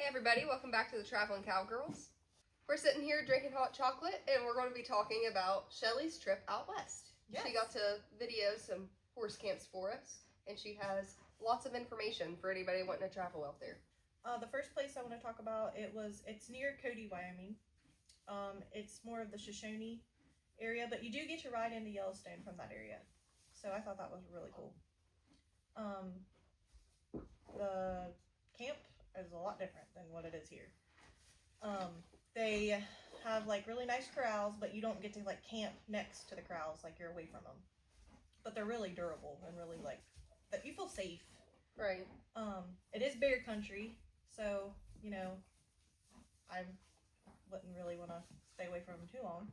Hey everybody, welcome back to the Travelin Cowgirls. We're sitting here drinking hot chocolate and we're going to be talking about Shelly's trip out west. Yes. She got to video some horse camps for us and she has lots of information for anybody wanting to travel out there. The first place I want to talk about, it's near Cody, Wyoming. It's more of the Shoshone area, but you do get to ride into Yellowstone from that area. So I thought that was really cool. The camp is a lot different than what it is here. They have like really nice corrals, but you don't get to like camp next to the corrals, like you're away from them. But they're really durable and really like that you feel safe. Right. It is bear country, so you know, I wouldn't really want to stay away from them too long.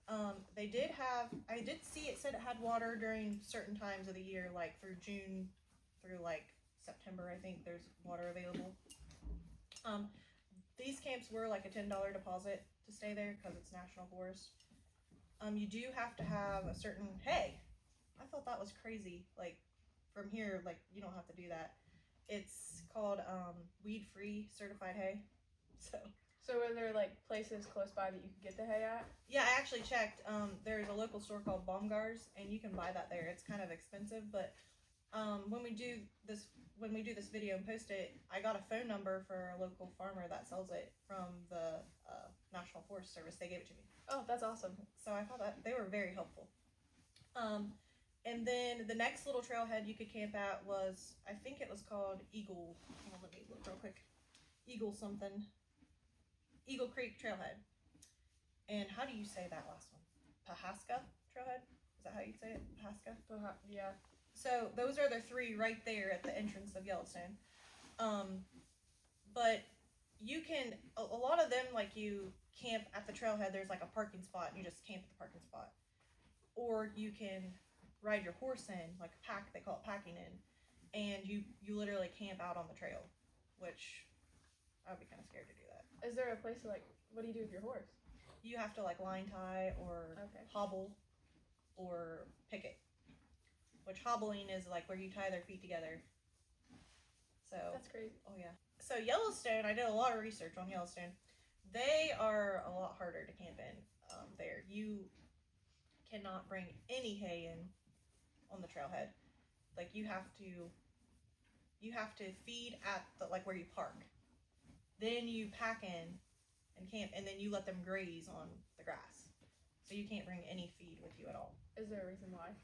I did see it said it had water during certain times of the year, like through June through like September, I think there's water available. These camps were like a $10 deposit to stay there because it's national forest. You do have to have a certain hay. I thought that was crazy. Like from here, like you don't have to do that. It's called weed-free certified hay. So are there like places close by that you can get the hay at? Yeah, I actually checked. There's a local store called Baumgar's, and you can buy that there. It's kind of expensive, but when we do this video and post it, I got a phone number for a local farmer that sells it from the National Forest Service. They gave it to me. Oh, that's awesome. So I thought that they were very helpful. And then the next little trailhead you could camp at was, I think it was called Eagle. Oh, let me look real quick. Eagle Creek Trailhead. And how do you say that last one? Pahaska Trailhead? Is that how you say it? Pahaska? Yeah. So those are the three right there at the entrance of Yellowstone. But you can, a lot of them, like you camp at the trailhead, there's like a parking spot and you just camp at the parking spot. Or you can ride your horse in, like a pack, they call it packing in, and you literally camp out on the trail, which I would be kind of scared to do that. Is there a place to like, what do you do with your horse? You have to like line tie or hobble or picket. Which hobbling is like where you tie their feet together. So that's crazy. Oh yeah. So Yellowstone, I did a lot of research on Yellowstone. They are a lot harder to camp in there. You cannot bring any hay in on the trailhead. Like you have to feed at the, like where you park. Then you pack in and camp, and then you let them graze on the grass. So you can't bring any feed with you at all. Is there a reason why?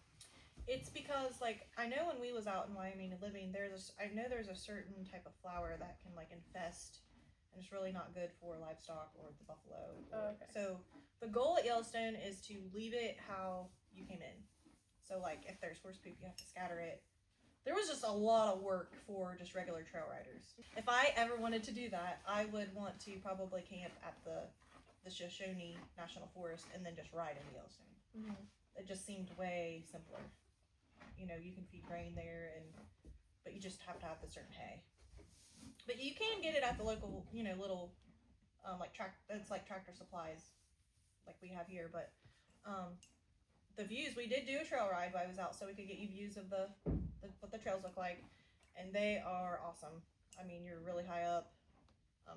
It's because, like, I know when we was out in Wyoming and living, I know there's a certain type of flower that can, like, infest, and it's really not good for livestock or the buffalo. So the goal at Yellowstone is to leave it how you came in. So, like, if there's horse poop, you have to scatter it. There was just a lot of work for just regular trail riders. If I ever wanted to do that, I would want to probably camp at the Shoshone National Forest and then just ride into Yellowstone. Mm-hmm. It just seemed way simpler. You know, you can feed grain there, but you just have to have the certain hay. But you can get it at the local, you know, little, it's like Tractor Supplies, like we have here. But the views, we did do a trail ride while I was out, so we could get you views of what the trails look like, and they are awesome. I mean, you're really high up,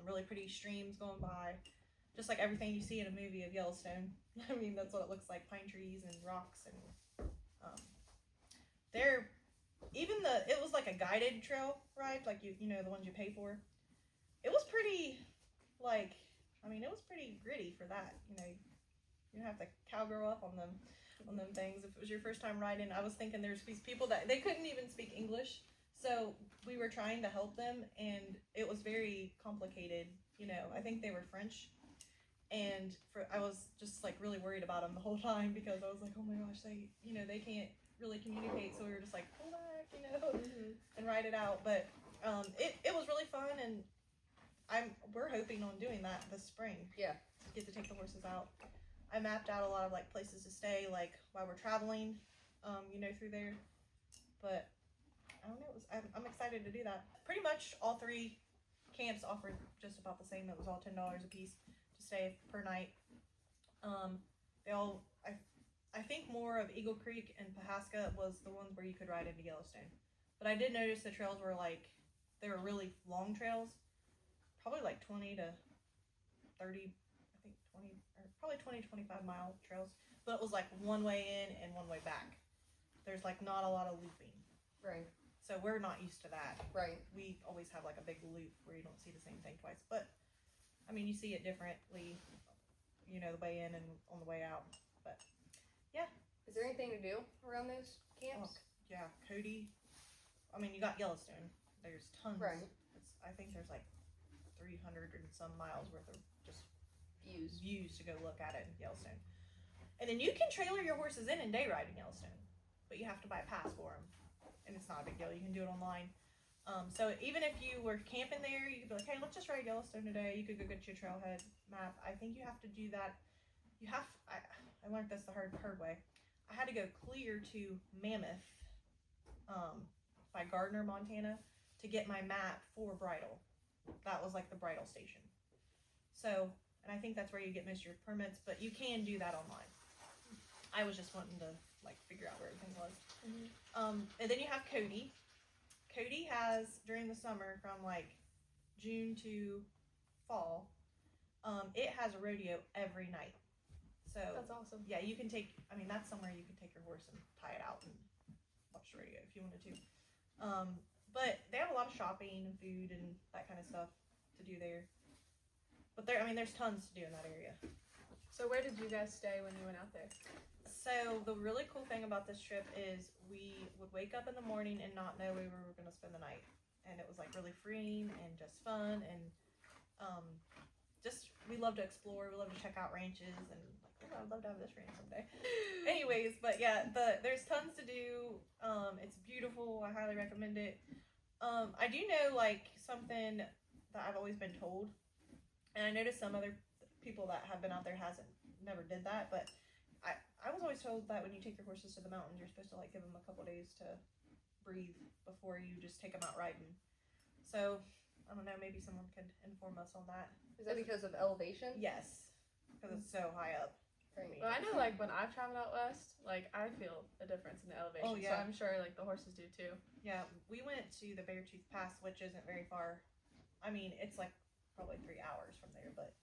really pretty streams going by, just like everything you see in a movie of Yellowstone. I mean, that's what it looks like, pine trees and rocks, and it was like a guided trail ride, like you know, the ones you pay for. It was pretty, it was pretty gritty for that. You know, you have to cowgirl up on them things. If it was your first time riding, I was thinking there's these people that they couldn't even speak English, so we were trying to help them, and it was very complicated. You know, I think they were French, and I was just like really worried about them the whole time because I was like, oh my gosh, they can't really communicate, so we were just like, pull back, you know, and ride it out. But it was really fun, and we're hoping on doing that this spring. Yeah, to get to take the horses out. I mapped out a lot of like places to stay, like while we're traveling, you know, through there. But I don't know. I'm excited to do that. Pretty much all three camps offered just about the same. It was all $10 a piece to stay per night. They all, I think more of Eagle Creek and Pahaska was the ones where you could ride into Yellowstone. But I did notice the trails were like, they were really long trails. probably like 20 to 30, I think 20, or probably 20 to 25 mile trails. But it was like one way in and one way back. There's like not a lot of looping. Right. So we're not used to that. Right. We always have like a big loop where you don't see the same thing twice. But I mean, you see it differently, you know, the way in and on the way out. But yeah. Is there anything to do around those camps? Yeah, Cody. I mean, you got Yellowstone. There's tons. Right. I think there's like 300 and some miles worth of just Views to go look at it in Yellowstone. And then you can trailer your horses in and day ride in Yellowstone, but you have to buy a pass for them. And it's not a big deal. You can do it online. So even if you were camping there, you could be like, hey, let's just ride Yellowstone today. You could go get your trailhead map. I think you have to do that. I learned this the hard way. I had to go clear to Mammoth by Gardner, Montana, to get my map for Bridle. That was like the Bridle station. So, and I think that's where you get most of your permits, but you can do that online. I was just wanting to like figure out where everything was. And then you have Cody. Cody has, during the summer from like June to fall, it has a rodeo every night. So that's awesome. Yeah, you can take, I mean, that's somewhere you can take your horse and tie it out and watch the rodeo if you wanted to. But they have a lot of shopping and food and that kind of stuff to do there. But there's tons to do in that area. So where did you guys stay when you went out there? So the really cool thing about this trip is we would wake up in the morning and not know where we were going to spend the night. And it was like really freeing and just fun. And we love to explore. We love to check out ranches. And like, I'd love to have this ranch someday. Anyways, but yeah, there's tons to do. It's beautiful. I highly recommend it. I do know like something that I've always been told. And I noticed some other people that have been out there never did that. But I was always told that when you take your horses to the mountains, you're supposed to like give them a couple days to breathe before you just take them out riding. So I don't know, maybe someone could inform us on that. Is that because of elevation? Yes, because it's so high up. Right. Well, I know like when I've traveled out west, like I feel a difference in the elevation. Oh, yeah. So I'm sure like the horses do too. Yeah, we went to the Beartooth Pass, which isn't very far. I mean, it's like probably 3 hours from there, but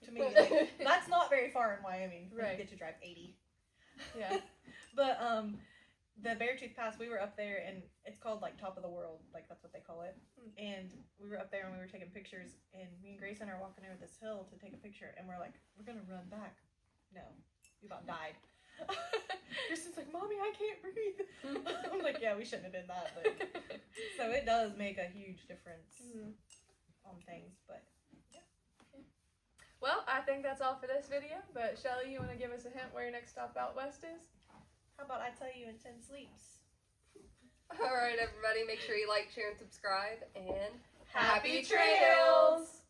to me, like, that's not very far in Wyoming. Right. You get to drive 80. Yeah. But the Beartooth Pass, we were up there, and it's called like top of the world, like that's what they call it. And we were up there and we were taking pictures, and me and Grayson are walking over this hill to take a picture, and we're like, we're gonna run back. No, you about died. Grayson's like, Mommy, I can't breathe. I'm like, yeah, we shouldn't have done that. But so it does make a huge difference on things, but. Well, I think that's all for this video, but Shelly, you want to give us a hint where your next stop out west is? How about I tell you in 10 sleeps? All right, everybody, make sure you like, share, and subscribe, and Happy trails!